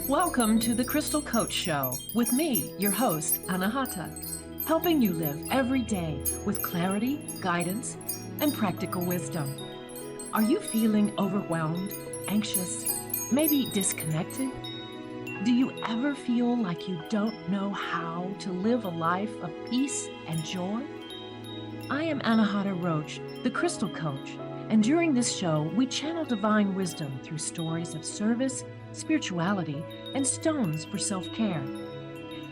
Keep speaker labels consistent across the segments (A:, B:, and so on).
A: Welcome to the Crystal Coach Show with me, your host, Anahata, helping you live every day with clarity, guidance, and practical wisdom. Are you feeling overwhelmed, anxious, maybe disconnected? Do you ever feel like you don't know how to live a life of peace and joy? I am Anahata Roach, the Crystal Coach, and during this show, we channel divine wisdom through stories of service, spirituality, and stones for self-care.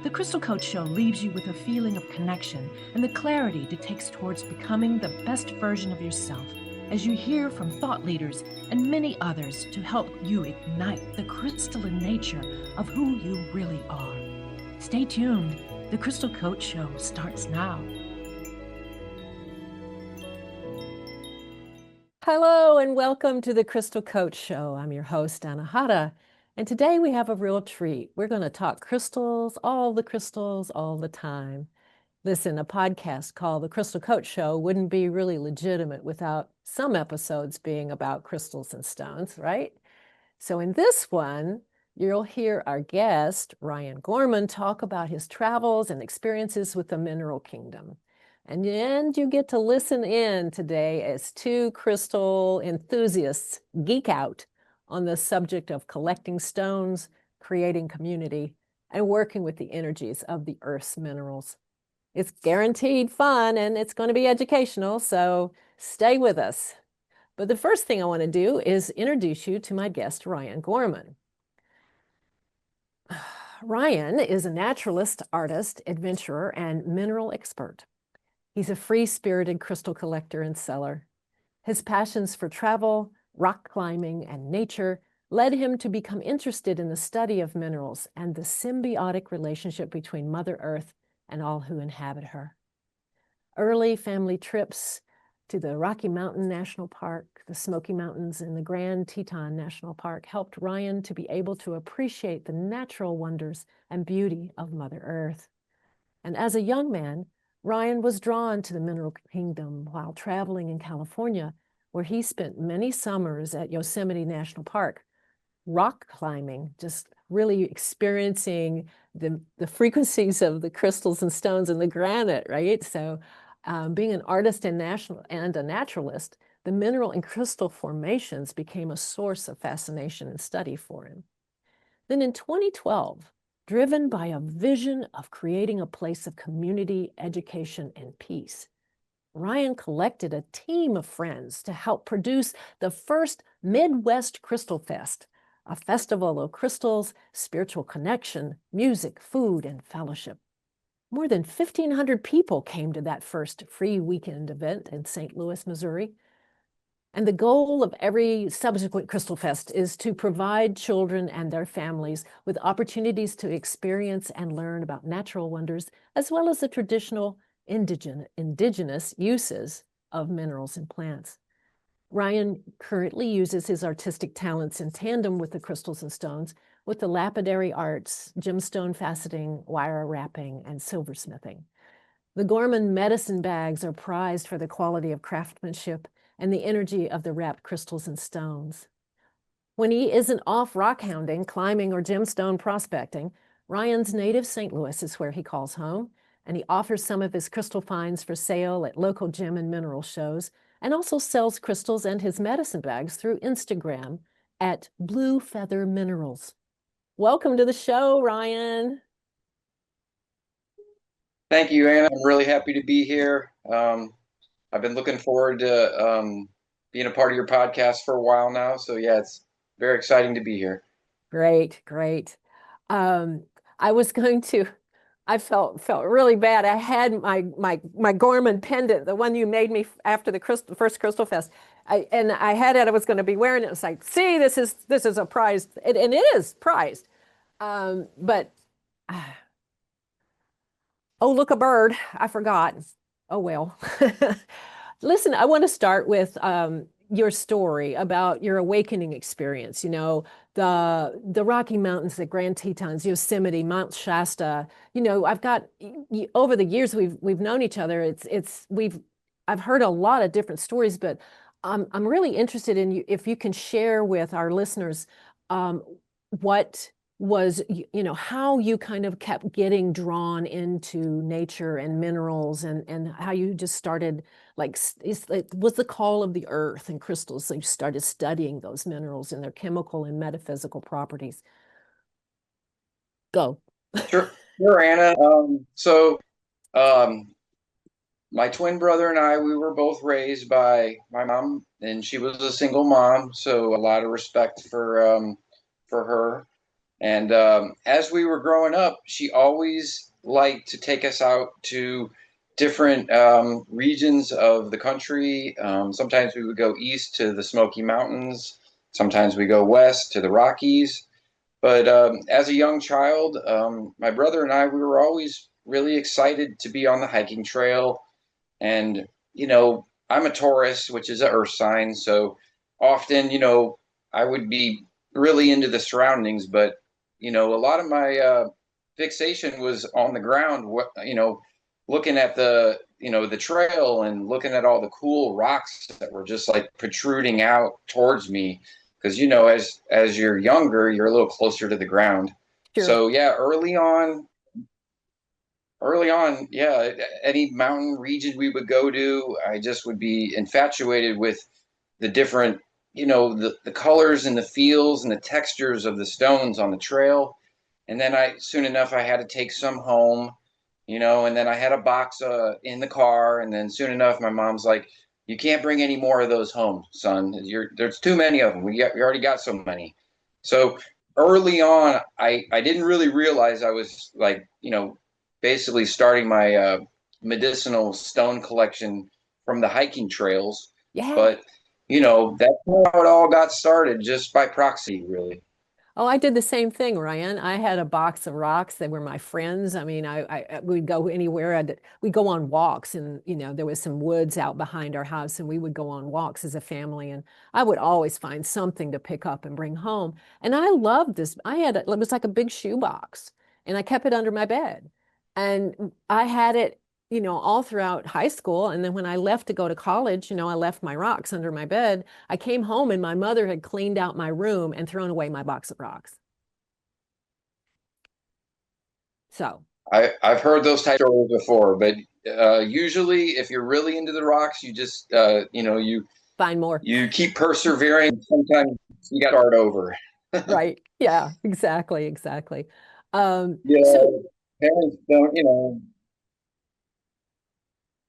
A: The Crystal Coach Show leaves you with a feeling of connection and the clarity it takes towards becoming the best version of yourself as you hear from thought leaders and many others to help you ignite the crystalline nature of who you really are. Stay tuned. The Crystal Coach Show starts now. Hello and welcome to the Crystal Coach Show. I'm your host, Anahata, and today we have a real treat. We're going to talk crystals, all the time. Listen, a podcast called The Crystal Coach Show wouldn't be really legitimate without some episodes being about crystals and stones, right? So in this one, you'll hear our guest, Ryan Gorman, talk about his travels and experiences with the mineral kingdom. And then you get to listen in today as two crystal enthusiasts geek out on the subject of collecting stones, creating community, and working with the energies of the Earth's minerals. It's guaranteed fun and it's going to be educational, so stay with us. But the first thing I want to do is introduce you to my guest, Ryan Gorman. Ryan is a naturalist, artist, adventurer, and mineral expert. He's a free-spirited crystal collector and seller. His passions for travel, rock climbing, and nature led him to become interested in the study of minerals and the symbiotic relationship between Mother Earth and all who inhabit her. Early family trips to the Rocky Mountain National Park, the Smoky Mountains, and the Grand Teton National Park helped Ryan to be able to appreciate the natural wonders and beauty of Mother Earth. And as a young man, Ryan was drawn to the mineral kingdom while traveling in California, where he spent many summers at Yosemite National Park, rock climbing, just really experiencing the frequencies of the crystals and stones and the granite, right? So being an artist and a naturalist, the mineral and crystal formations became a source of fascination and study for him. Then in 2012, driven by a vision of creating a place of community, education, and peace, Ryan collected a team of friends to help produce the first Midwest Crystal Fest, a festival of crystals, spiritual connection, music, food, and fellowship. More than 1,500 people came to that first free weekend event in St. Louis, Missouri. And the goal of every subsequent Crystal Fest is to provide children and their families with opportunities to experience and learn about natural wonders, as well as the traditional indigenous uses of minerals and plants. Ryan currently uses his artistic talents in tandem with the crystals and stones, with the lapidary arts, gemstone faceting, wire wrapping, and silversmithing. The Gorman medicine bags are prized for the quality of craftsmanship and the energy of the wrapped crystals and stones. When he isn't off rock hounding, climbing, or gemstone prospecting, Ryan's native St. Louis is where he calls home, and he offers some of his crystal finds for sale at local gem and mineral shows, and also sells crystals and his medicine bags through Instagram at Blue Feather Minerals. Welcome to the show, Ryan.
B: Thank you, Anna. I'm really happy to be here. I've been looking forward to being a part of your podcast for a while now. So yeah, it's very exciting to be here.
A: Great, great. I felt really bad. I had my Gorman pendant, the one you made me after the first Crystal Fest. I had it. I was going to be wearing it. It's like, see, this is a prize, and it is prized. But oh, look, a bird! I forgot. Oh well. Listen, I want to start with your story about your awakening experience. You know, the Rocky Mountains, the Grand Tetons, Yosemite, Mount Shasta. You know, over the years we've known each other. I've heard a lot of different stories, but I'm really interested in if you can share with our listeners what was, how you kind of kept getting drawn into nature and minerals, and how you just started, like, it was the call of the earth and crystals. So you started studying those minerals and their chemical and metaphysical properties. Go.
B: Sure, Anna. Um, my twin brother and I, we were both raised by my mom, and she was a single mom, so a lot of respect for her. And as we were growing up, she always liked to take us out to different regions of the country. Sometimes we would go east to the Smoky Mountains. Sometimes we go west to the Rockies. But as a young child, my brother and I, we were always really excited to be on the hiking trail. And, I'm a Taurus, which is an earth sign. So often, I would be really into the surroundings, but, a lot of my fixation was on the ground, looking at the trail and looking at all the cool rocks that were just like protruding out towards me. Because, as you're younger, you're a little closer to the ground.
A: Sure.
B: So yeah, early on, yeah, any mountain region we would go to, I just would be infatuated with the different, the colors and the feels and the textures of the stones on the trail. And then soon enough, I had to take some home, and then I had a box in the car. And then soon enough, my mom's like, you can't bring any more of those home, son. There's too many of them. We already got so many. So early on, I didn't really realize I was like, basically starting my medicinal stone collection from the hiking trails.
A: Yeah.
B: But, that's how it all got started, just by proxy, really.
A: Oh, I did the same thing, Ryan. I had a box of rocks. They were my friends. I mean, we'd go anywhere. We'd go on walks, and there was some woods out behind our house, and we would go on walks as a family. And I would always find something to pick up and bring home. And I loved this. It was like a big shoebox, and I kept it under my bed. And I had it, all throughout high school. And then when I left to go to college, I left my rocks under my bed. I came home and my mother had cleaned out my room and thrown away my box of rocks. So,
B: I've heard those type of stories before, but usually, if you're really into the rocks, you just
A: find more.
B: you keep persevering. Sometimes you got to start over.
A: Right. Yeah, exactly, exactly.
B: Yeah,
A: So
B: parents don't,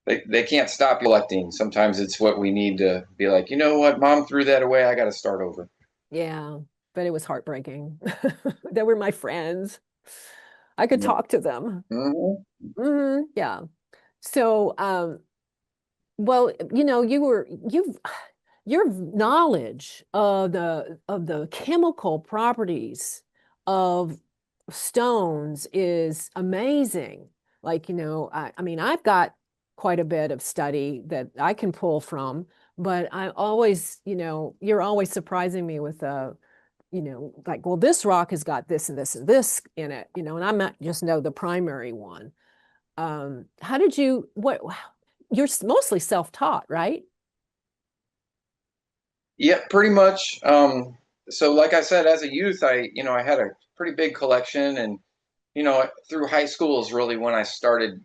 B: they can't stop collecting. Sometimes it's what we need to be like, you know what, mom threw that away. I got to start over.
A: yeah, but it was heartbreaking. They were my friends. I could
B: Yeah.
A: talk to them.
B: Mhm.
A: Yeah. So, well, your knowledge of the chemical properties of stones is amazing. Like, I mean, I've got quite a bit of study that I can pull from, but I always, you're always surprising me with like, well, this rock has got this and this and this in it, and I might just know the primary one. How did you, you're mostly self-taught, right?
B: Yeah, pretty much. So like I said, as a youth, I had a pretty big collection, and through high school is really when I started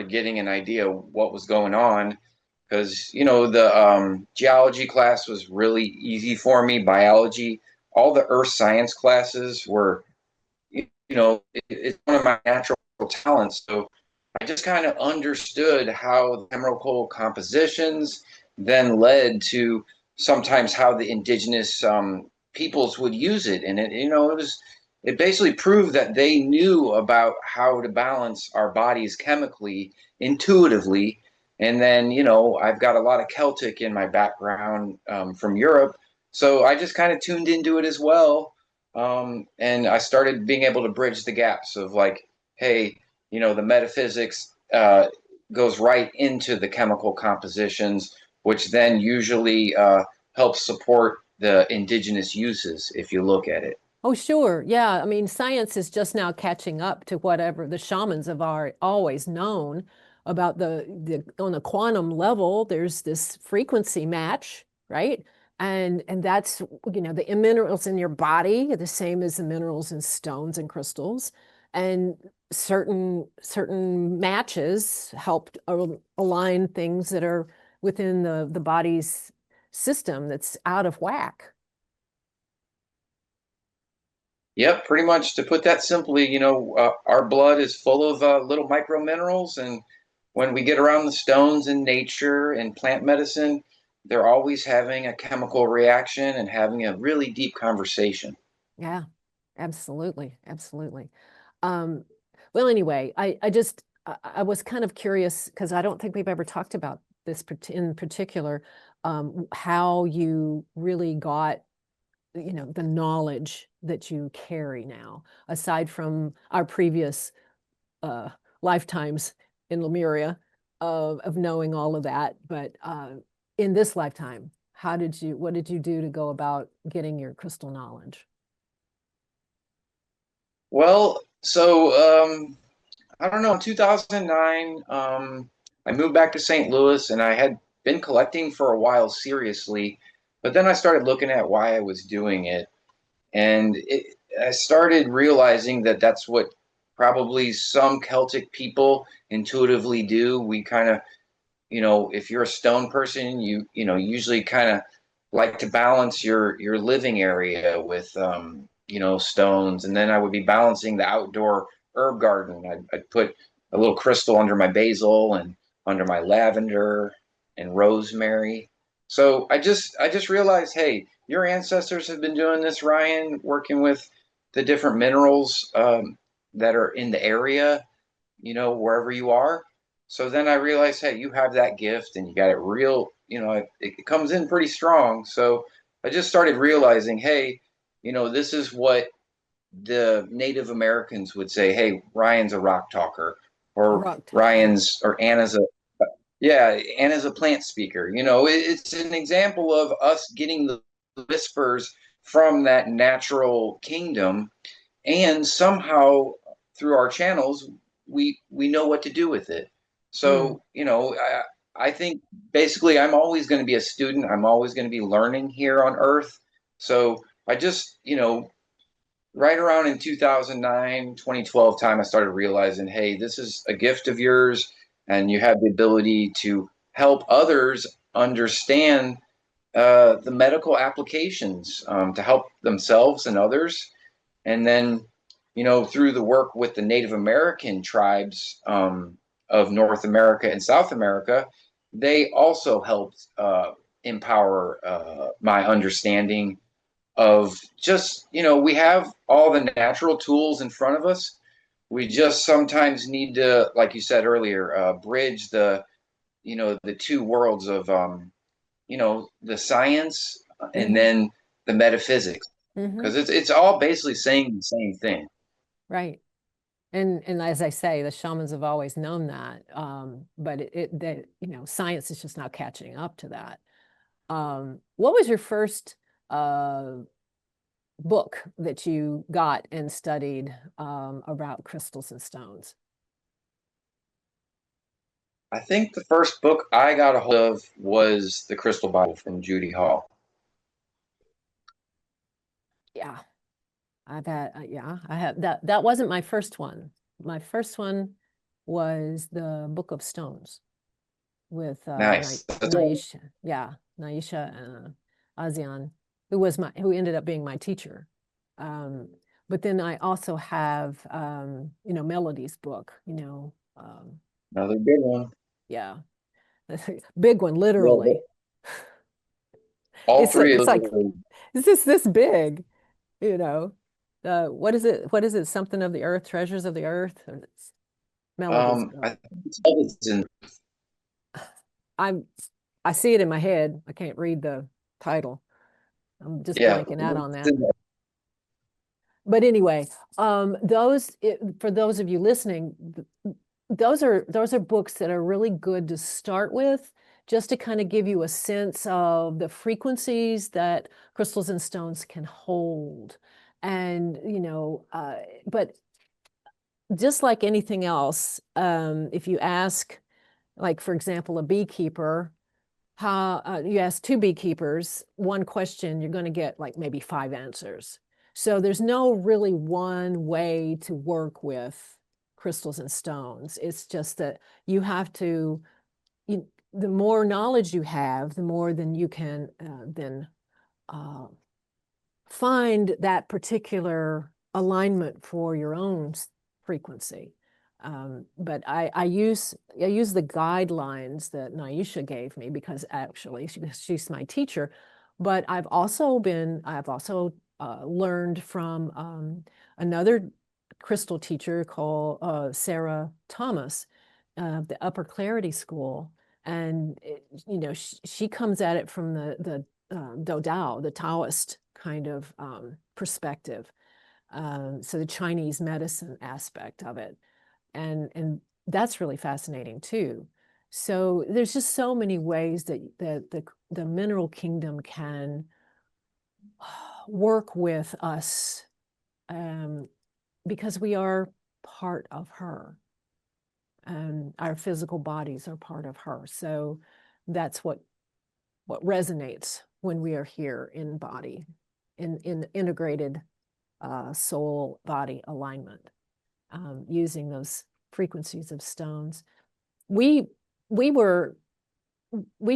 B: getting an idea what was going on, because the geology class was really easy for me. Biology, all the earth science classes were, it's one of my natural talents. So I just kind of understood how chemical compositions then led to sometimes how the indigenous peoples would use it, and it basically proved that they knew about how to balance our bodies chemically, intuitively. And then I've got a lot of Celtic in my background from Europe, so I just kind of tuned into it as well, and I started being able to bridge the gaps of like, hey, the metaphysics goes right into the chemical compositions, which then usually helps support the indigenous uses if you look at it.
A: Oh, sure. Yeah. I mean, science is just now catching up to whatever the shamans have always known about on the quantum level. There's this frequency match, right? And that's, the minerals in your body are the same as the minerals in stones and crystals. And certain matches help align things that are within the body's system that's out of whack.
B: Yep, pretty much. To put that simply, our blood is full of little micro minerals, and when we get around the stones in nature and plant medicine, they're always having a chemical reaction and having a really deep conversation.
A: Yeah, absolutely, absolutely. Um, well, anyway, I was kind of curious because I don't think we've ever talked about this in particular, how you really got, the knowledge that you carry now, aside from our previous uh, lifetimes in Lemuria of knowing all of that. But in this lifetime, what did you do to go about getting your crystal knowledge?
B: Well, so I don't know. In 2009, I moved back to St. Louis, and I had been collecting for a while seriously, but then I started looking at why I was doing it, and I started realizing that that's what probably some Celtic people intuitively do. We kind of, if you're a stone person, usually kind of like to balance your living area with stones, and then I would be balancing the outdoor herb garden. I'd put a little crystal under my basil and under my lavender and rosemary. So I just realized, hey, your ancestors have been doing this, Ryan, working with the different minerals that are in the area, wherever you are. So then I realized, hey, you have that gift and you got it real, it comes in pretty strong. So I just started realizing, hey, this is what the Native Americans would say, hey, Ryan's a rock talker,
A: A
B: or
A: rock talker.
B: Ryan's, or Anna's a, yeah, Anna's a plant speaker. It's an example of us getting the whispers from that natural kingdom, and somehow through our channels we know what to do with it.
A: Mm,
B: So I think basically I'm always going to be a student. I'm always going to be learning here on earth. So I just right around in 2009, 2012 time, I started realizing, hey, this is a gift of yours, and you have the ability to help others understand the medical applications, to help themselves and others. And then, through the work with the Native American tribes of North America and South America, they also helped empower my understanding of just, we have all the natural tools in front of us. We just sometimes need to, like you said earlier, bridge the two worlds of, the science and
A: hmm
B: then the metaphysics,
A: hmm
B: because it's all basically saying the same thing.
A: Right. And as I say, the shamans have always known that, but science is just now catching up to that. What was your first uh, book that you got and studied about crystals and stones?
B: I think the first book I got a hold of was The Crystal Bible from Judy Hall.
A: Yeah, I've had, yeah, I have that. That wasn't my first one. My first one was the Book of Stones with
B: Nice.
A: Naisha, yeah, Naisha Azian, who ended up being my teacher. Um, but then I also have Melody's book,
B: Another good one.
A: yeah, big one,
B: Yeah,
A: literally.
B: all
A: It's
B: three
A: it's
B: of those
A: like
B: are,
A: it's just this big, you know. What is it? What is it? Something of the earth, treasures of the earth. Or it's Melody's book.
B: I think it's in,
A: I'm I see it in my head. I can't read the title. I'm just
B: yeah,
A: blanking out on
B: it's
A: that.
B: in there.
A: But anyway, for those of you listening, those are books that are really good to start with, just to kind of give you a sense of the frequencies that crystals and stones can hold. And, but just like anything else, if you ask, like, for example, a beekeeper, you ask 2 beekeepers one question, you're going to get like maybe 5 answers. So there's no really one way to work with crystals and stones. It's just that you have to, the more knowledge you have, the more then you can then find that particular alignment for your own frequency. But I use the guidelines that Naisha gave me because actually she's my teacher. But I've also learned from another crystal teacher called Sarah Thomas, the Upper Clarity School, and she comes at it from the Dao, the Taoist kind of perspective. So the Chinese medicine aspect of it. And that's really fascinating too. So there's just so many ways that the mineral kingdom can work with us because we are part of her. Our physical bodies are part of her. So that's what resonates when we are here in body, in integrated soul body alignment. Using those frequencies of stones. We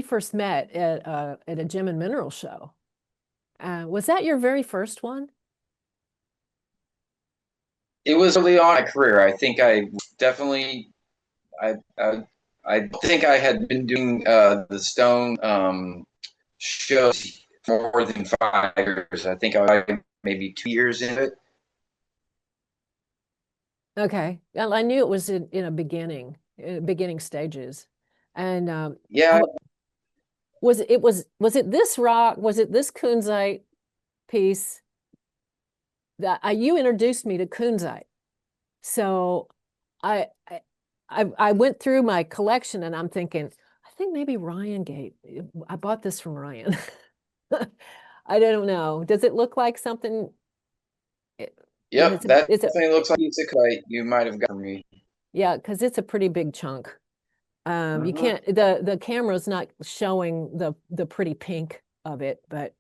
A: first met at a gem and mineral show. Was that your very first one?
B: It was early on in my career. I think I definitely, I think I had been doing the stone shows for more than 5 years. I think I was maybe 2 years into it.
A: Okay. Well, I knew it was in a beginning stages. And
B: Yeah,
A: was it this rock? Was it this kunzite piece that you introduced me to kunzite? So I went through my collection and I'm thinking, I think maybe I bought this from Ryan. I don't know. Does it look like something?
B: yep, that definitely looks like piece of kite you might have got from me.
A: Yeah, because it's a pretty big chunk. You can't, the camera's not showing the pretty pink of it, but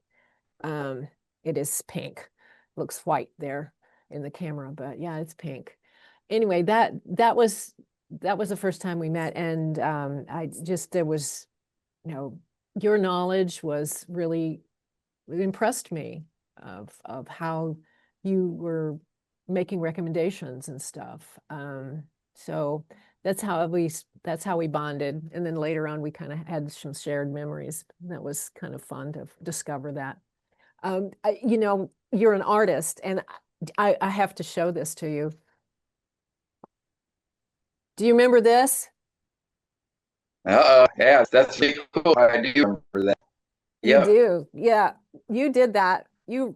A: it is pink. Looks white there in the camera, but yeah, it's pink. Anyway, that was the first time we met, and there was, your knowledge was really, it impressed me of how you were making recommendations and stuff. So that's how we bonded. And then later on, we kind of had some shared memories. That was kind of fun to discover that. You're an artist, and I have to show this to you. Do you remember this?
B: Yeah, that's really cool. I do remember that.
A: You do, yeah. You did that. You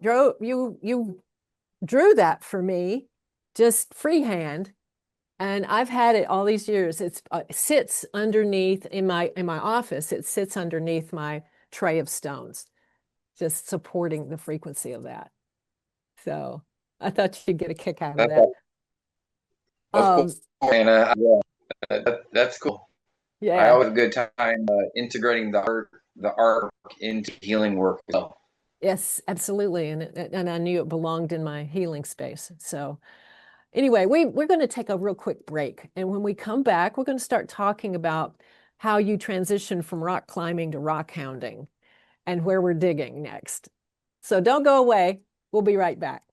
A: drew that for me, just freehand, and I've had it all these years. It sits underneath in my office. It sits underneath my tray of stones, just supporting the frequency of that. So I thought you'd get a kick out of that.
B: Of course, Anna. That's cool.
A: Yeah,
B: I always have a good time integrating the art into healing work as well.
A: Yes, absolutely, and I knew it belonged in my healing space. So anyway, we're going to take a real quick break, and when we come back, we're going to start talking about how you transition from rock climbing to rock hounding, and where we're digging next. So don't go away. We'll be right back.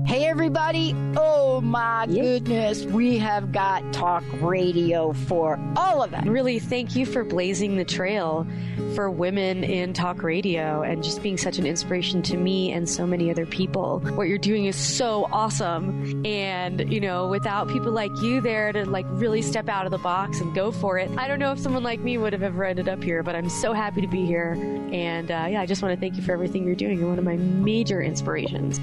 C: Hey everybody, oh my goodness, we have got talk radio for all of it.
D: Really, thank you for blazing the trail for women in talk radio and just being such an inspiration to me and so many other people. What you're doing is so awesome, and without people like you there to really step out of the box and go for it, I don't know if someone like me would have ever ended up here, but I'm so happy to be here. And I just want to thank you for everything you're doing. You're one of my major inspirations.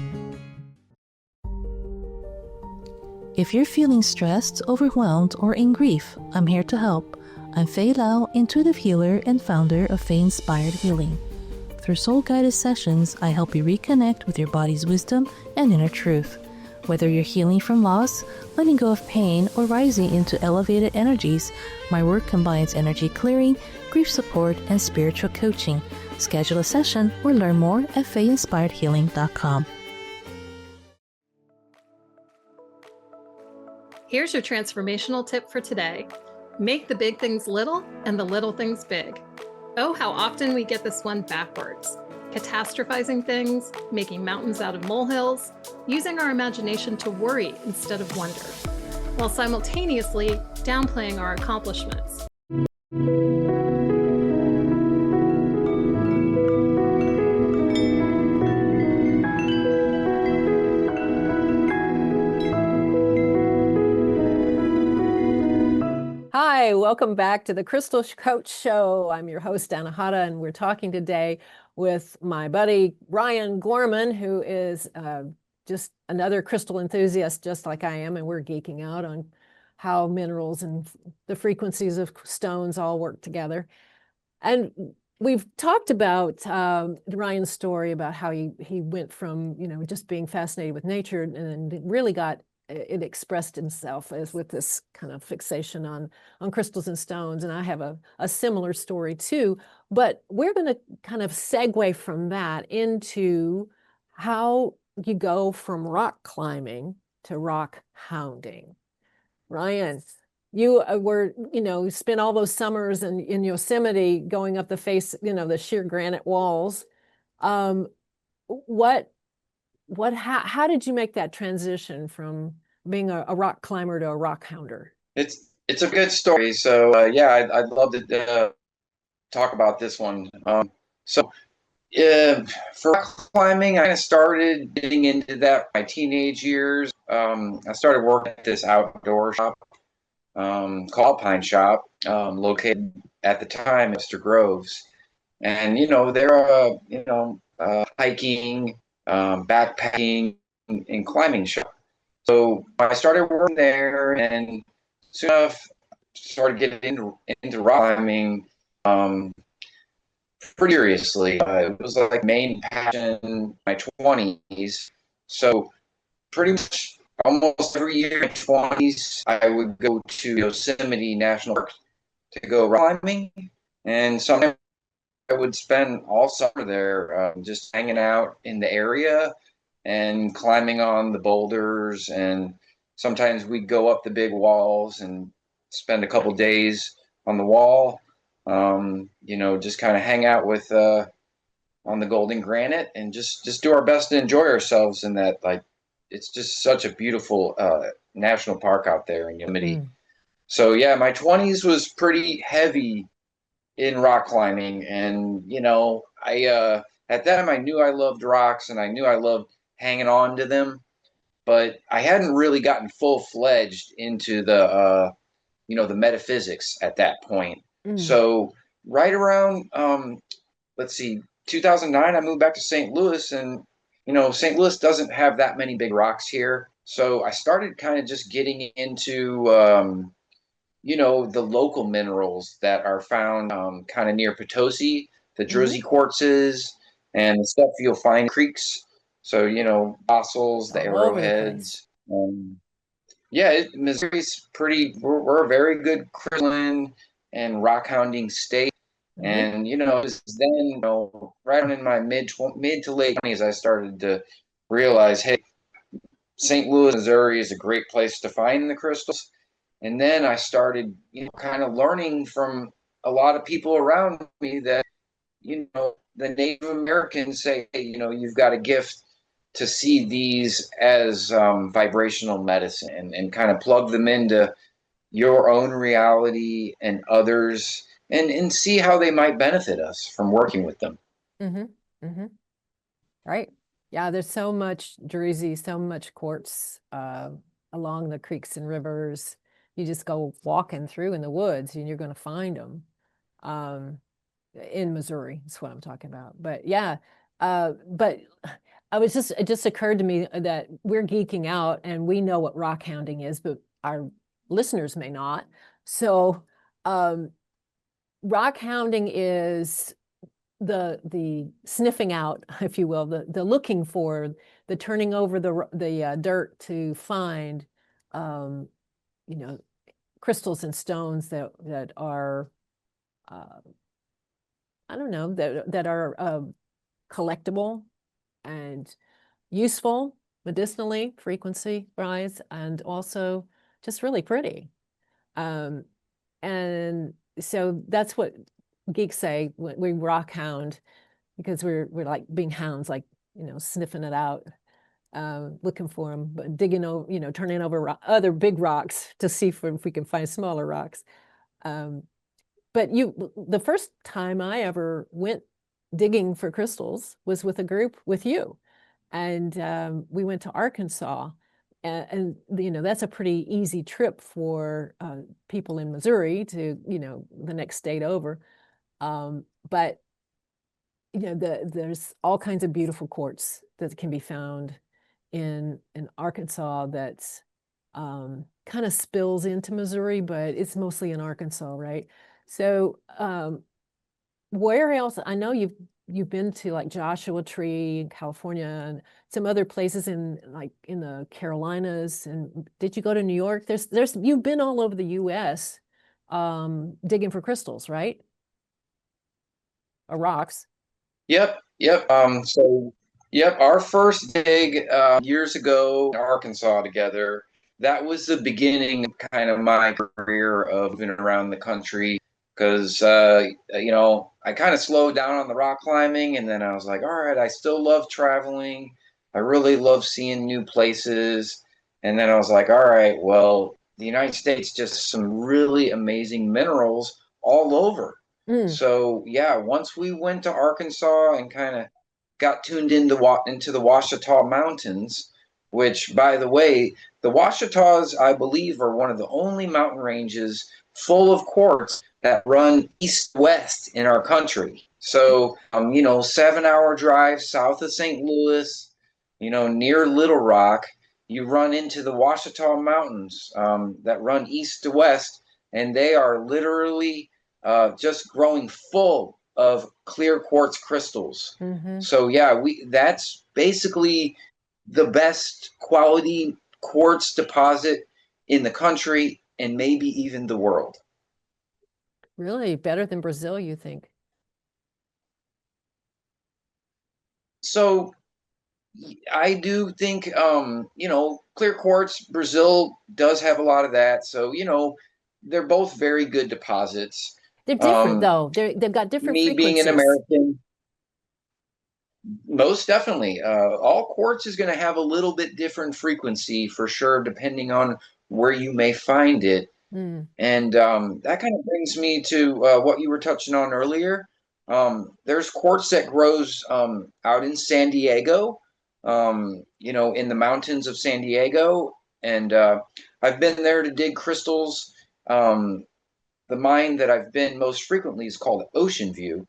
E: If you're feeling stressed, overwhelmed, or in grief, I'm here to help. I'm Faye Lau, intuitive healer and founder of Faye Inspired Healing. Through soul-guided sessions, I help you reconnect with your body's wisdom and inner truth. Whether you're healing from loss, letting go of pain, or rising into elevated energies, my work combines energy clearing, grief support, and spiritual coaching. Schedule a session or learn more at fayinspiredhealing.com.
F: Here's your transformational tip for today. Make the big things little and the little things big. Oh, how often we get this one backwards. Catastrophizing things, making mountains out of molehills, using our imagination to worry instead of wonder, while simultaneously downplaying our accomplishments.
A: Hi, welcome back to the Crystal Coach Show. I'm your host, Anahata, and we're talking today with my buddy, Ryan Gorman, who is just another crystal enthusiast, just like I am, and we're geeking out on how minerals and the frequencies of stones all work together. And we've talked about Ryan's story about how he went from, just being fascinated with nature and really it expressed himself as with this kind of fixation on crystals and stones. And I have a similar story too, but we're going to kind of segue from that into how you go from rock climbing to rock hounding. Ryan, you were, spent all those summers in Yosemite going up the face, the sheer granite walls. How did you make that transition from being a rock climber to a rock hounder?
B: It's a good story. So yeah, I'd love to talk about this one. For rock climbing, I kind of started getting into that in my teenage years. I started working at this outdoor shop called Alpine Shop, located at the time in Mr. Groves. And, they're hiking, backpacking, and climbing shop. So I started working there, and soon enough started getting into rock climbing pretty seriously. It was like main passion in my 20s. So pretty much almost every year in my 20s, I would go to Yosemite National Park to go rock climbing, and sometimes I would spend all summer there, just hanging out in the area and climbing on the boulders. And sometimes we'd go up the big walls and spend a couple days on the wall, just kind of hang out with on the golden granite and just do our best to enjoy ourselves in that. Like, it's just such a beautiful national park out there in Yosemite. So yeah, my 20s was pretty heavy in rock climbing, and I at that time I knew I loved rocks and I knew I loved hanging on to them, but I hadn't really gotten full-fledged into the the metaphysics at that point. So right around let's see, 2009, I moved back to St. Louis, and St. Louis doesn't have that many big rocks here. So I started kind of just getting into the local minerals that are found kind of near Potosi, the Jersey quartzes, and the stuff you'll find in creeks. So, fossils, the arrowheads. Missouri's we're a very good crystalline and rock hounding state. And, it was then, right on in my mid to late 20s, I started to realize, hey, St. Louis, Missouri is a great place to find the crystals. And then I started, kind of learning from a lot of people around me that, the Native Americans say, hey, you've got a gift to see these as vibrational medicine and kind of plug them into your own reality and others and see how they might benefit us from working with them.
A: Right. Yeah, there's so much Jersey, so much quartz along the creeks and rivers. You just go walking through in the woods and you're going to find them in Missouri. That's what I'm talking about. But yeah, but it just occurred to me that we're geeking out and we know what rock hounding is, but our listeners may not. So rock hounding is the sniffing out, if you will, the looking for, the turning over the dirt to find, you know, crystals and stones that are, I don't know, that are collectible and useful medicinally, frequency wise, and also just really pretty. And so that's what geeks say when we rock hound, because we're like being hounds, like, you know, sniffing it out, looking for them, but digging over, you know, turning over other big rocks to see if we can find smaller rocks. But the first time I ever went digging for crystals was with a group with you. And we went to Arkansas. And you know, that's a pretty easy trip for people in Missouri to, you know, the next state over. But you know, there's all kinds of beautiful quartz that can be found in Arkansas that's kind of spills into Missouri, but it's mostly in Arkansas, right? So where else? I know you've been to like Joshua Tree in California and some other places in the Carolinas. And did you go to New York? You've been all over the US digging for crystals, right? Or rocks.
B: Yep. Yep, our first dig years ago in Arkansas together, that was the beginning of kind of my career of moving around the country because, you know, I kind of slowed down on the rock climbing and then I was like, all right, I still love traveling. I really love seeing new places. And then I was like, all right, well, the United States just some really amazing minerals all over. So yeah, once we went to Arkansas and kind of got tuned into the Ouachita Mountains, which, by the way, the Ouachitas, I believe, are one of the only mountain ranges full of quartz that run east-west in our country. So, you know, 7-hour drive south of St. Louis, you know, near Little Rock, you run into the Ouachita Mountains that run east to west, and they are literally just growing full of clear quartz crystals. So yeah, that's basically the best quality quartz deposit in the country and maybe even the world.
A: Really? Better than Brazil, you think?
B: So I do think, you know, clear quartz, Brazil does have a lot of that. So, you know, they're both very good deposits.
A: They're different though. They've got different
B: Me being an
A: frequencies.
B: American, most definitely. All quartz is going to have a little bit different frequency for sure, depending on where you may find it. And that kind of brings me to what you were touching on earlier. There's quartz that grows out in San Diego, you know, in the mountains of San Diego. And I've been there to dig crystals. The mine that I've been most frequently is called Ocean View,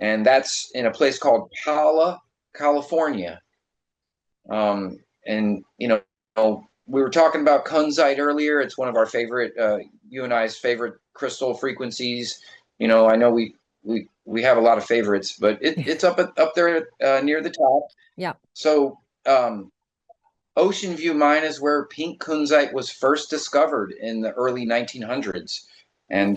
B: and that's in a place called Pala, California. And you know, we were talking about kunzite earlier. It's one of our favorite, you and I's favorite crystal frequencies. You know, I know we have a lot of favorites, but it's up there near the top.
A: Yeah.
B: So Ocean View Mine is where pink kunzite was first discovered in the early 1900s, and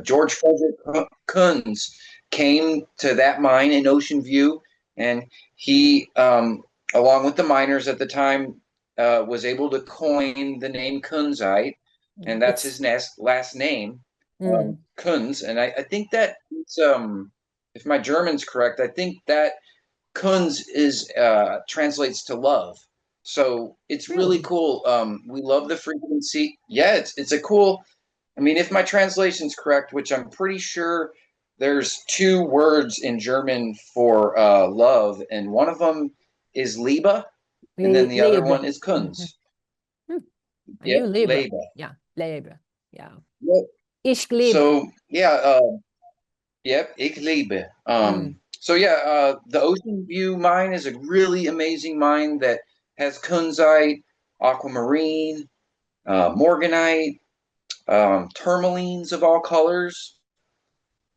B: George Frederick Kunz came to that mine in Ocean View, and he, along with the miners at the time, was able to coin the name kunzite, and that's his last name, Kunz. And I think that it's, if my German's correct, I think that Kunz is translates to love. So it's really cool. We love the frequency. Yeah, it's a cool. I mean, if my translation's correct, which I'm pretty sure there's 2 words in German for love, and one of them is Liebe, and then the other one is Kunz.
A: Yeah, Liebe.
B: Liebe.
A: Yeah, Liebe. Yeah.
B: Yep.
A: Ich liebe.
B: So yeah, yep, ich liebe. So yeah, the Ocean View mine is a really amazing mine that has kunzite, aquamarine, morganite, tourmalines of all colors,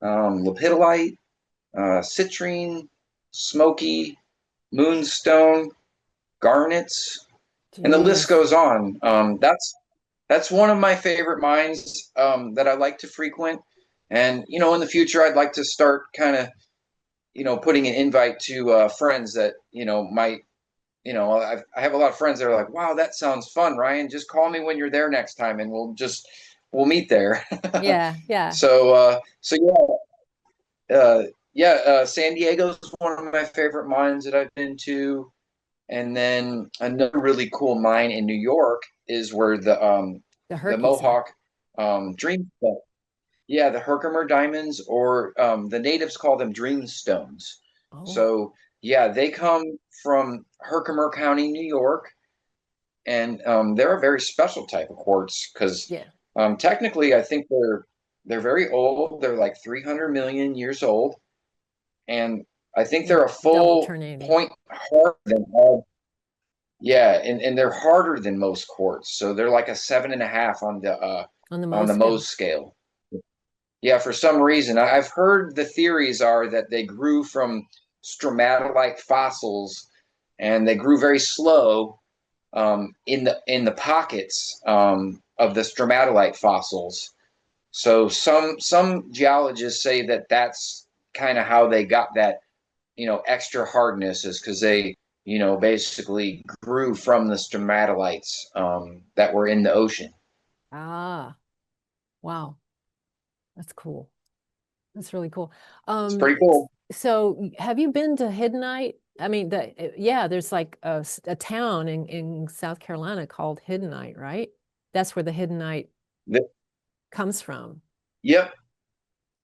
B: lepidolite, citrine, smoky, moonstone, garnets, and the list
A: Jeez.
B: goes on. That's one of my favorite mines that I like to frequent. And in the future, I'd like to start kind of putting an invite to friends that might. I have a lot of friends that are like, "Wow, that sounds fun, Ryan. Just call me when you're there next time, and we'll meet there."
A: Yeah, yeah.
B: So San Diego's one of my favorite mines that I've been to. And then another really cool mine in New York is where
A: The
B: the
A: Herkies are.
B: Mohawk Dreamstone. Yeah, the Herkimer diamonds, or the natives call them dreamstones.
A: Oh,
B: So yeah, they come from Herkimer County, New York, and they're a very special type of quartz because
A: yeah.
B: technically I think they're very old. They're like 300 million years old, and I think
A: Yeah.
B: they're a
A: Double
B: full
A: turning
B: point harder than all. Yeah, and they're harder than most quartz, so they're like a 7.5
A: on the
B: on
A: Mohs
B: the
A: scale.
B: Mohs scale. Yeah, for some reason, I've heard the theories are that they grew from stromatolite fossils, and they grew very slow in the pockets of the stromatolite fossils. So some geologists say that that's kind of how they got that extra hardness, is because they basically grew from the stromatolites that were in the ocean.
A: Ah, wow. That's cool. That's really cool.
B: It's pretty cool.
A: So have you been to Hiddenite? I mean, yeah, there's like a town in South Carolina called Hiddenite, right? That's where the Hiddenite
B: The-
A: comes from.
B: yep,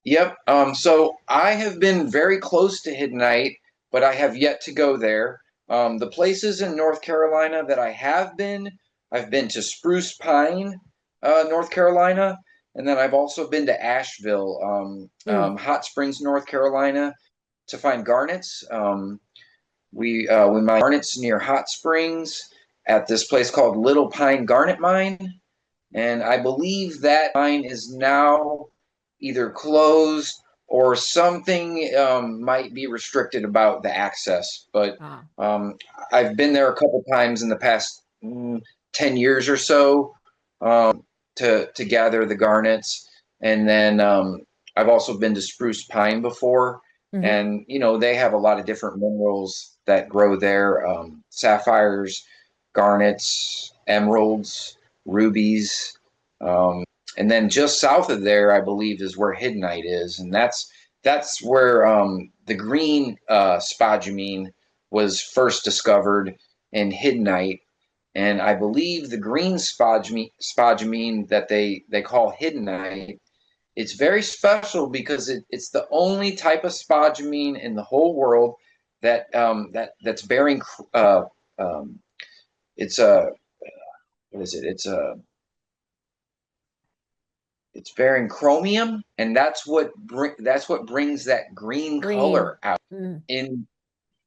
B: yep. So I have been very close to Hiddenite, but I have yet to go there. The places in North Carolina that I have been, I've been to Spruce Pine, North Carolina, and then I've also been to Asheville,
A: Mm.
B: Hot Springs, North Carolina, to find garnets. We mine garnets near Hot Springs at this place called Little Pine Garnet Mine, and I believe that mine is now either closed or something might be restricted about the access. But
A: Ah,
B: um, I've been there a couple times in the past 10 years or so to gather the garnets, and then I've also been to Spruce Pine before,
A: hmm.
B: and they have a lot of different minerals that grow there: sapphires, garnets, emeralds, rubies. Um, and then just south of there, I believe, is where Hiddenite is, and that's where the green spodumene was first discovered in Hiddenite. And I believe the green spodumene that they call Hiddenite, it's very special because it's the only type of spodumene in the whole world that's bearing um, it's a what is it? It's bearing chromium, and that's what brings that green
A: Green.
B: color out
A: Mm.
B: in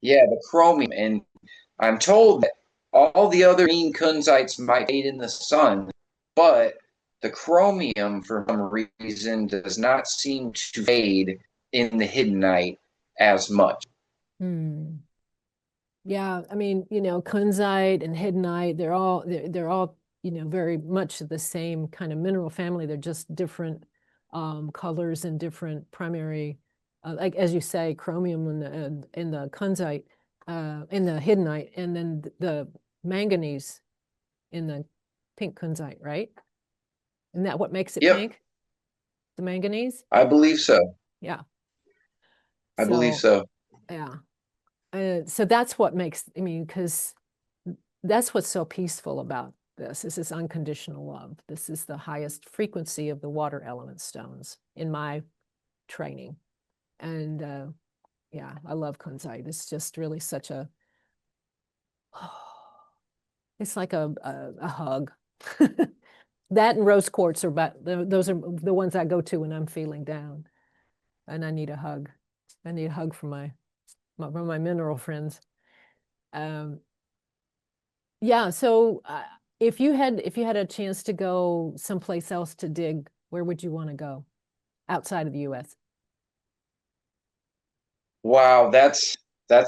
B: the chromium. And I'm told that all the other green kunzites might fade in the sun, but the chromium for some reason does not seem to fade in the Hiddenite as much.
A: Hmm. Yeah, I mean, kunzite and hiddenite, they're all, very much the same kind of mineral family. They're just different colors and different primary, like as you say, chromium in the kunzite, in the hiddenite, and then the manganese in the pink kunzite, right? Isn't that what makes it
B: Yep,
A: pink? The manganese?
B: I believe so.
A: Yeah.
B: I believe
A: So,
B: so.
A: yeah. So that's what makes, I mean, because that's what's so peaceful about this unconditional love. This is the highest frequency of the water element stones in my training. And yeah, I love kunzite. It's just really such a, it's like a hug. That and rose quartz are about, those are the ones I go to when I'm feeling down and I need a hug. I need a hug from from my mineral friends. Um, Yeah, so if you had a chance to go someplace else to dig, where would you want to go outside of the US?
B: Wow, that's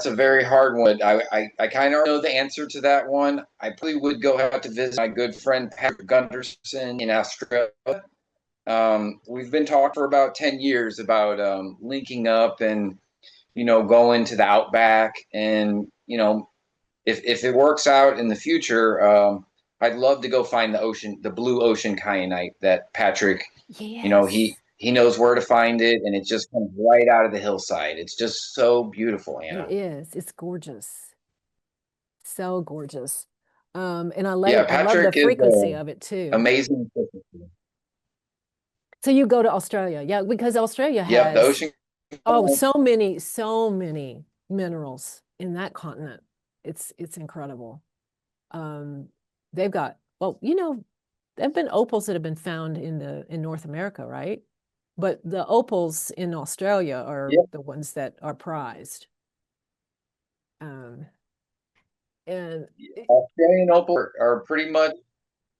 B: a very hard one. I kind of know the answer to that one. I probably would go have to visit my good friend Patrick Gunderson in Australia. We've been talking for about 10 years about linking up and going to the outback, and if it works out in the future, I'd love to go find the blue ocean kyanite that Patrick,
A: Yes,
B: he knows where to find it, and it just comes right out of the hillside. It's just so beautiful,
A: it
B: Anna.
A: is. It's gorgeous. So gorgeous. And
B: Yeah,
A: I love the
B: Patrick is
A: frequency of it too.
B: amazing.
A: So you go to Australia. Yeah, because Australia
B: Yep, the
A: has,
B: ocean.
A: oh, so many minerals in that continent. It's incredible. Um, they've got, well, there've been opals that have been found in North America, right? But the opals in Australia are
B: Yep.
A: the ones that are prized. Um, and
B: Australian opal are pretty much,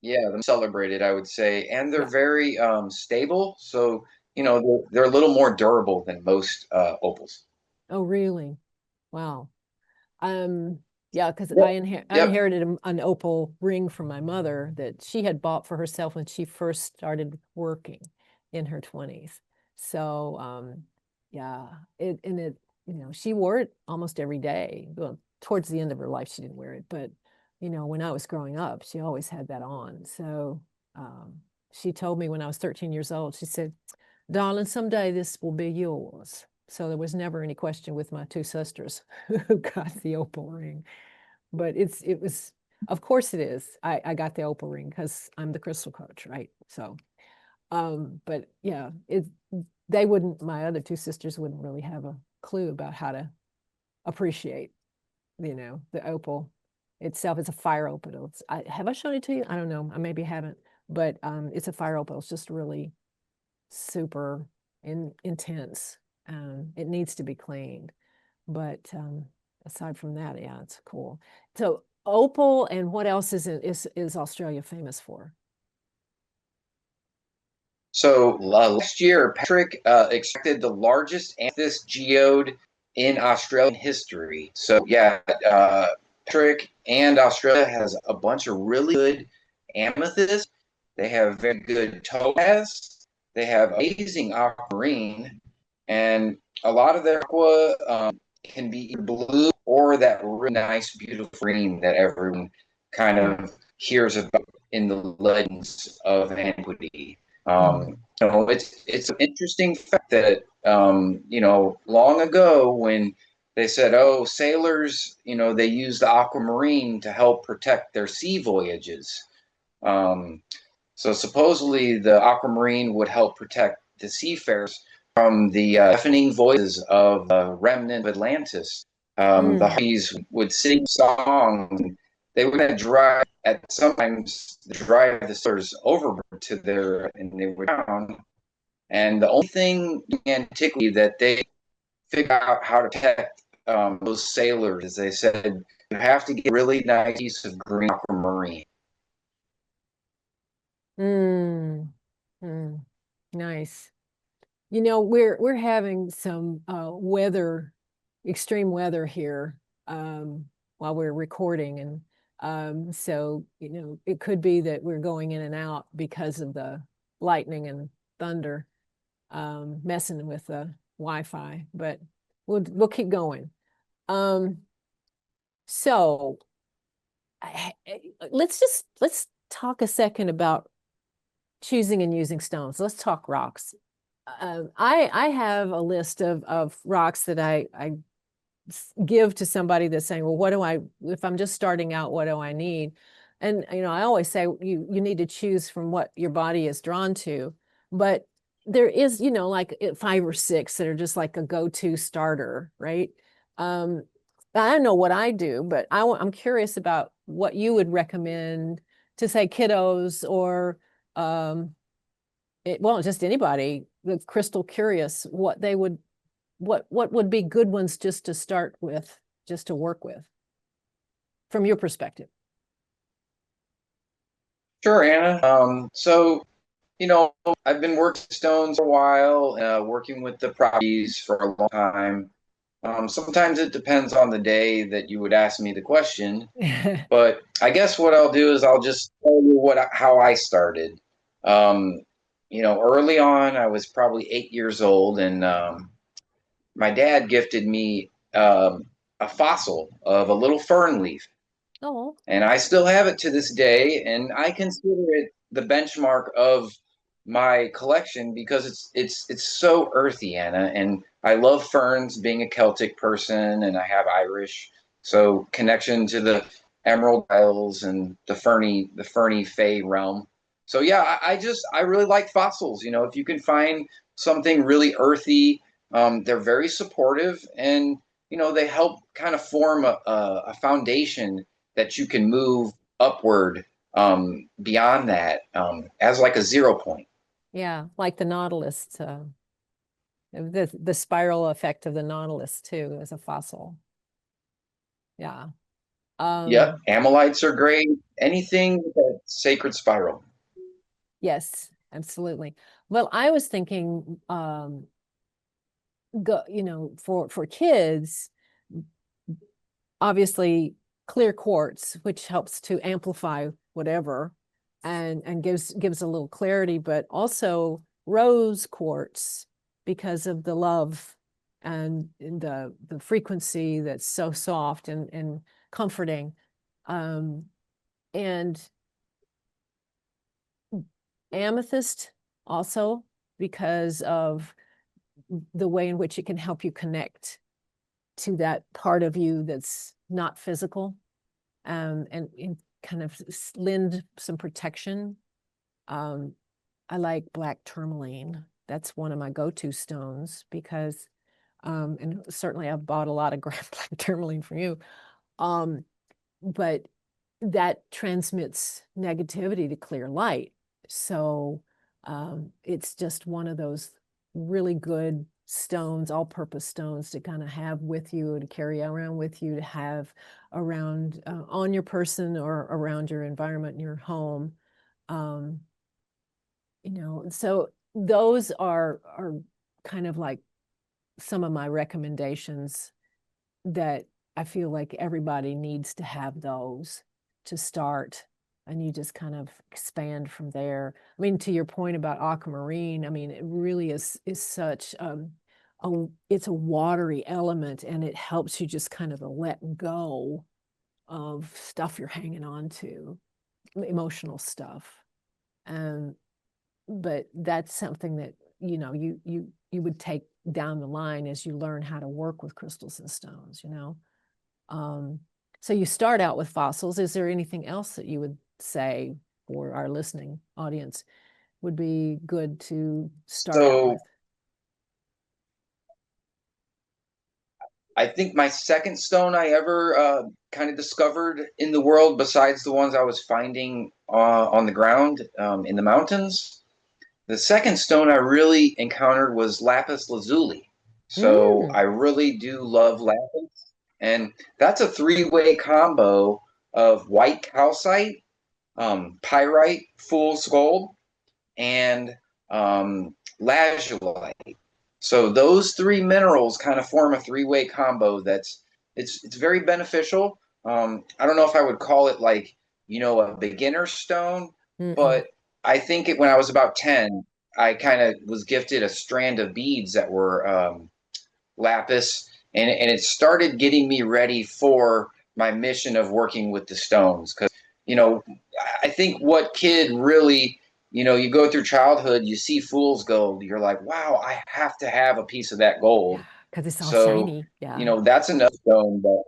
B: yeah, they're celebrated, I would say, and they're
A: yeah.
B: very stable. So they're a little more durable than most opals.
A: Oh, really? Wow. Um, yeah, because
B: Yep.
A: I
B: Yep.
A: inherited an opal ring from my mother that she had bought for herself when she first started working in her 20s. So, yeah, she wore it almost every day. Well, towards the end of her life, she didn't wear it, but when I was growing up, she always had that on. So, she told me when I was 13 years old, she said, "Darling, someday this will be yours." So there was never any question with my two sisters who got the opal ring. But it was, of course it is. I got the opal ring because I'm the crystal coach, right? So, but yeah, my other two sisters wouldn't really have a clue about how to appreciate, the opal itself. It's a fire opal. Have I shown it to you? I don't know. I maybe haven't, but it's a fire opal. It's just really super intense. It needs to be cleaned, but aside from that, yeah, it's cool. So opal, and what else is Australia famous for?
B: So last year, Patrick extracted the largest amethyst geode in Australian history. So yeah, Patrick and Australia has a bunch of really good amethysts. They have very good topaz. They have amazing aquamarine, and a lot of their aqua can be either blue or that really nice, beautiful green that everyone kind of hears about in the legends of antiquity.
A: Mm.
B: It's an interesting fact that long ago when they said, oh, sailors, they use the aquamarine to help protect their sea voyages. Um, so supposedly the aquamarine would help protect the seafarers from the deafening voices of the remnant of Atlantis. The
A: Mm.
B: Harpies would sing songs. They would drive at sometimes drive the sailors overboard to their and they were down. And the only thing in antiquity that they figured out how to protect those sailors is they said you have to get a really nice piece of green aquamarine.
A: Mm. Mm. Nice. We're having some extreme weather here, while we're recording, and so it could be that we're going in and out because of the lightning and thunder, messing with the Wi-Fi, but we'll keep going. Um, so let's talk a second about choosing and using stones. Let's talk rocks. I have a list of rocks that I give to somebody that's saying, well, if I'm just starting out, what do I need? And I always say you need to choose from what your body is drawn to, but there is like 5 or 6 that are just like a go-to starter, right? Um, I don't know what I do, but I'm curious about what you would recommend to say kiddos or well, just anybody that's crystal curious what would be good ones just to start with, just to work with from your perspective.
B: Sure, Anna. So I've been working stones for a while, working with the properties for a long time. Sometimes it depends on the day that you would ask me the question, but I guess what I'll do is I'll just tell you how I started. Um, early on, I was probably 8 years old, and my dad gifted me a fossil of a little fern leaf,
A: Oh,
B: and I still have it to this day, and I consider it the benchmark of my collection because it's so earthy, Anna, and I love ferns, being a Celtic person, and I have Irish, so connection to the Emerald Isles and the ferny Fey realm. So yeah, I really like fossils. If you can find something really earthy, they're very supportive, and they help kind of form a foundation that you can move upward beyond that as like a 0 point.
A: yeah, like the Nautilus, the spiral effect of the Nautilus too, as a fossil. Yeah.
B: Yep,
A: Um,
B: amylites are great. Anything with that sacred spiral.
A: yes, absolutely. Well, I was thinking, for kids, obviously clear quartz, which helps to amplify whatever and gives a little clarity, but also rose quartz because of the love and the frequency that's so soft and comforting. Um, and amethyst also because of the way in which it can help you connect to that part of you that's not physical, and kind of lend some protection. I like black tourmaline. That's one of my go-to stones because, and certainly I've bought a lot of black tourmaline from you, um, but that transmits negativity to clear light. So it's just one of those really good stones, all-purpose stones to kind of have with you, to carry around with you, to have around on your person or around your environment in your home. Um, so those are kind of like some of my recommendations that I feel like everybody needs to have those to start, and you just kind of expand from there. I mean, to your point about aquamarine, I mean, it really is such it's a watery element, and it helps you just kind of let go of stuff you're hanging on to, emotional stuff. Um, but that's something that you would take down the line as you learn how to work with crystals and stones. um, so you start out with fossils. Is there anything else that you would say for our listening audience would be good to start out
B: So
A: with?
B: I think my second stone I ever kind of discovered in the world, besides the ones I was finding on the ground in the mountains, the second stone I really encountered was lapis lazuli. So I
A: Mm.
B: really do love lapis. And that's a three-way combo of white calcite, pyrite, fool's gold, and lazulite. So those three minerals kind of form a three-way combo it's very beneficial. I don't know if I would call it like, a beginner stone,
A: Mm-mm.
B: but I think when I was about 10, I kind of was gifted a strand of beads that were lapis, and it started getting me ready for my mission of working with the stones. Because, you know, I think what kid really, you go through childhood, you see fool's gold, you're like, wow, I have to have a piece of that
A: Yeah,
B: gold.
A: because it's all
B: So,
A: shiny. Yeah.
B: that's another stone. But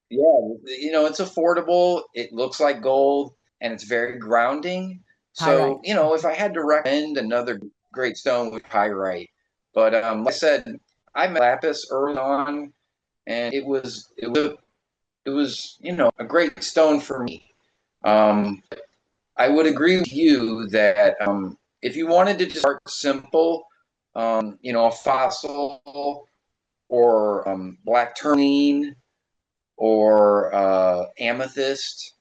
B: yeah, it's affordable, it looks like gold, and it's very grounding. So,
A: Pyrite.
B: if I had to recommend another great stone with pyrite, but like I said, I met lapis early on, and it was a great stone for me. Um, I would agree with you that if you wanted to just start simple, a fossil or black tourmaline or amethyst,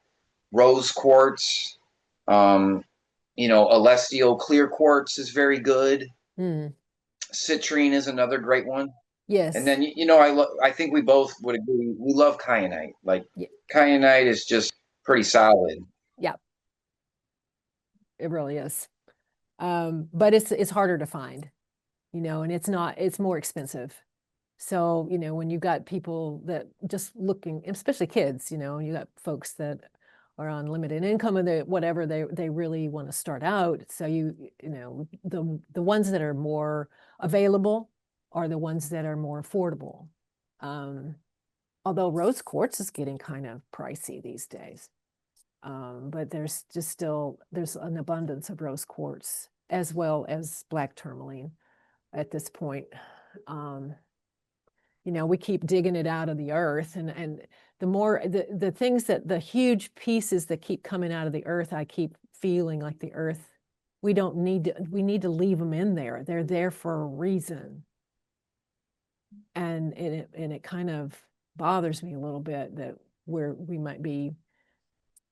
B: rose quartz, celestial clear quartz is very good.
A: Mm.
B: Citrine is another great one.
A: Yes.
B: And then, I think we both would agree. We love kyanite. Like
A: Yeah.
B: kyanite is just pretty solid.
A: Yeah, it really is. But it's harder to find, and it's more expensive. So, when you got people that just looking, especially kids, you got folks that are on limited income and they really want to start out. So the ones that are more available are the ones that are more affordable. Although rose quartz is getting kind of pricey these days. But there's an abundance of rose quartz as well as black tourmaline at this point. We keep digging it out of the earth, and the more the things the huge pieces that keep coming out of the earth, I keep feeling like the earth, we need to leave them in there. They're there for a reason. And it kind of bothers me a little bit that we might be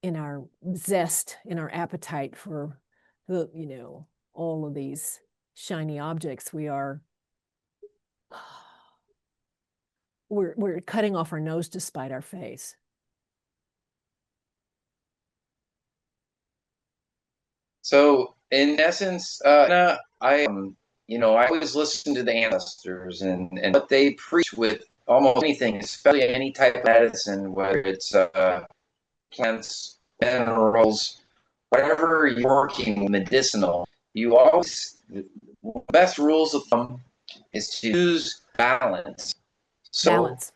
A: in our zest, in our appetite for all of these shiny objects, we're cutting off our nose to spite our face.
B: So in essence, I always listen to the ancestors and what they preach with almost anything, especially any type of medicine, whether it's plants, minerals, whatever you're working medicinal. You always, the best rules of thumb is to use balance. So
A: Balance.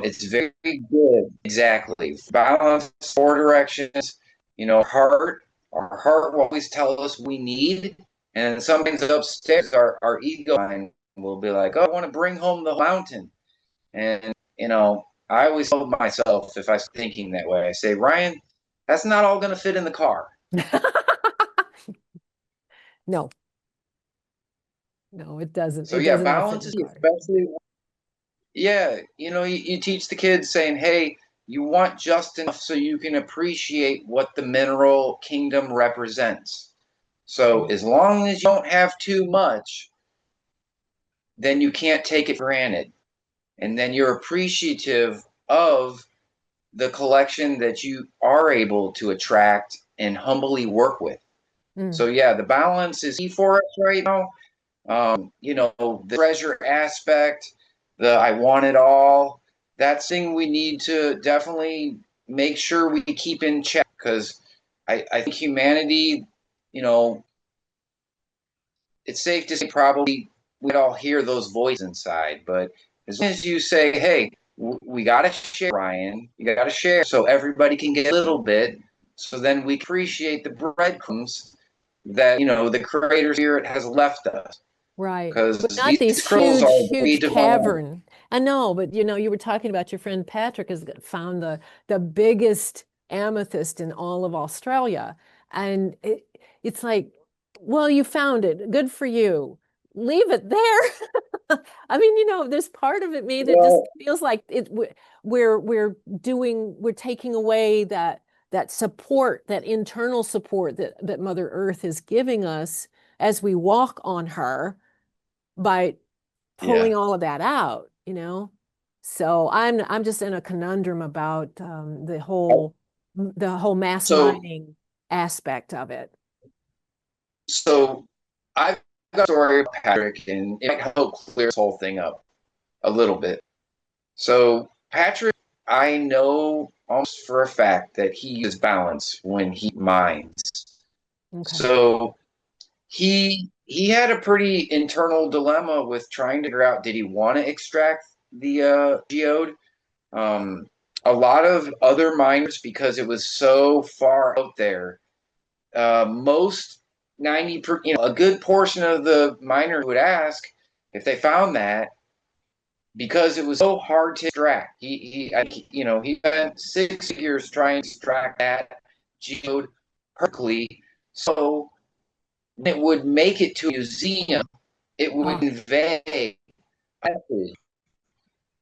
B: it's very good, exactly. Balance, four directions. Our heart will always tell us we need, and something's upstairs. Our ego mind will be like, "Oh, I want to bring home the mountain," and I always tell myself if I'm thinking that way, I say, Ryan, that's not all going to fit in the car.
A: No, it doesn't.
B: So
A: It
B: yeah,
A: doesn't all fit
B: balance
A: in
B: is
A: the car.
B: especially. Yeah, you teach the kids saying, hey, you want just enough so you can appreciate what the mineral kingdom represents. So as long as you don't have too much, then you can't take it for granted. And then you're appreciative of the collection that you are able to attract and humbly work with. So yeah, the balance is key for us right now. The treasure aspect, the I want it all, that's thing we need to definitely make sure we keep in check, because I think humanity, it's safe to say probably we'd all hear those voices inside, but as soon as you say, hey, we got to share, Ryan, you got to share so everybody can get a little bit, so then we appreciate the breadcrumbs that, the creator spirit has left us.
A: Right.
B: Because
A: But not
B: these
A: these
B: crystals are very
A: huge
B: divine.
A: cavern. I know, but you were talking about your friend Patrick has found the biggest amethyst in all of Australia. And it's like, well, you found it. Good for you. Leave it there. I mean, there's part of it me that just feels like we're taking away that support, that internal support that Mother Earth is giving us as we walk on her, by pulling all of that out, So I'm just in a conundrum about the whole mass mining aspect of it.
B: So I've got a story about Patrick, and it might help clear this whole thing up a little bit. So Patrick, I know almost for a fact that he uses balance when he mines.
A: Okay.
B: So he had a pretty internal dilemma with trying to figure out, did he want to extract the geode? A lot of other miners, because it was so far out there, most 90 a good portion of the miners would ask if they found that, because it was so hard to extract. He spent 6 years trying to extract that geode perfectly, so it would make it to a museum, it would convey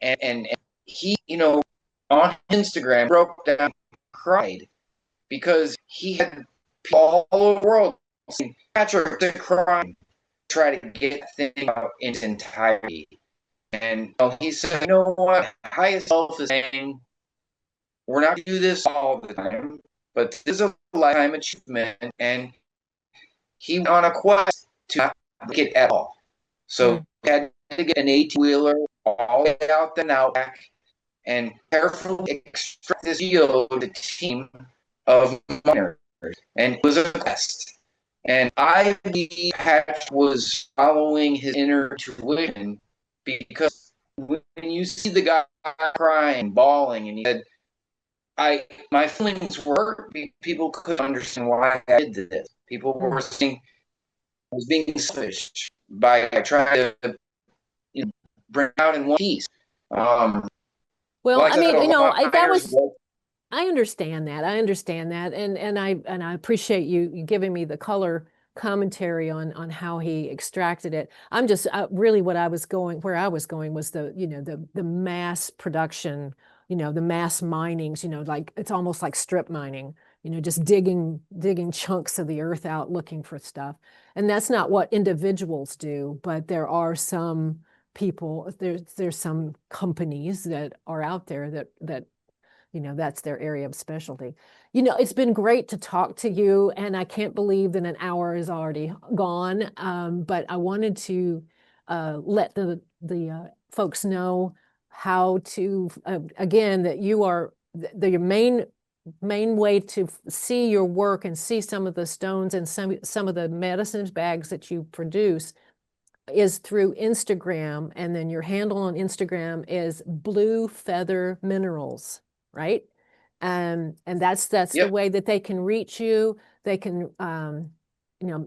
B: and he, on Instagram broke down, cried, because he had people all over the world saying, Patrick, it's a crime, try to get the thing out in its entirety. And he said, you know what? Highest self is saying, we're not going to do this all the time, but this is a lifetime achievement. And he went on a quest to not break it at all. So he had to get an 18-wheeler all the way out the outback and carefully extract this geode team of miners. And it was a quest. And I believe Hatch was following his inner intuition, because when you see the guy crying, bawling, and he said, my feelings were hurt. People couldn't understand why I did this. People were saying I was being selfish by trying to bring out in one piece.
A: Well,
B: like
A: I mean, that was.
B: miners,
A: I understand that. And I appreciate you giving me the color commentary on how he extracted it. I'm just really where I was going was the mass production, the mass minings, like it's almost like strip mining, just digging chunks of the earth out looking for stuff. And that's not what individuals do, but there are some people, there's some companies that are out there that that's their area of specialty. It's been great to talk to you, and I can't believe that an hour is already gone. But I wanted to let the folks know how to, again, that you are your main way to see your work and see some of the stones and some of the medicine bags that you produce is through Instagram. And then your handle on Instagram is Blue Feather Minerals. Right. And that's
B: Yep.
A: the way that they can reach you. They can,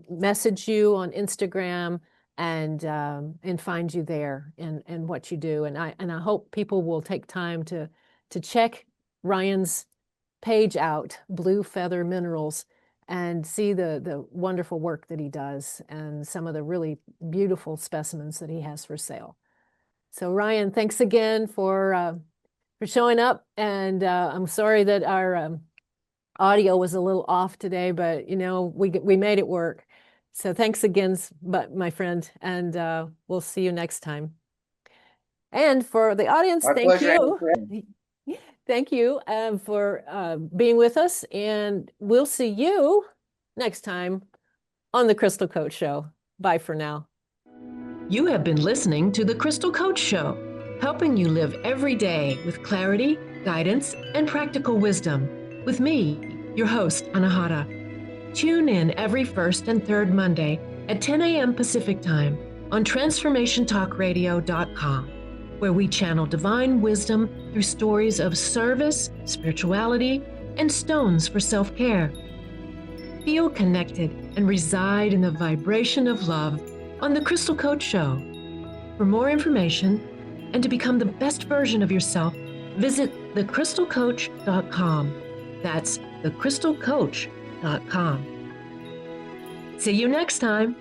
A: message you on Instagram and find you there and what you do. And I hope people will take time to check Ryan's page out, Blue Feather Minerals, and see the wonderful work that he does and some of the really beautiful specimens that he has for sale. So Ryan, thanks again for showing up, and I'm sorry that our audio was a little off today, but we made it work. So thanks again, my friend, and we'll see you next time. And for the audience,
B: My
A: thank
B: pleasure.
A: you. Thank you for being with us, and we'll see you next time on the Crystal Coach Show. Bye for now.
G: You have been listening to The Crystal Coach Show, helping you live every day with clarity, guidance, and practical wisdom. With me, your host, Anahata. Tune in every first and third Monday at 10 a.m. Pacific Time on TransformationTalkRadio.com, where we channel divine wisdom through stories of service, spirituality, and stones for self-care. Feel connected and reside in the vibration of love on The Crystal Coach Show. For more information, and to become the best version of yourself, visit thecrystalcoach.com. That's thecrystalcoach.com. See you next time.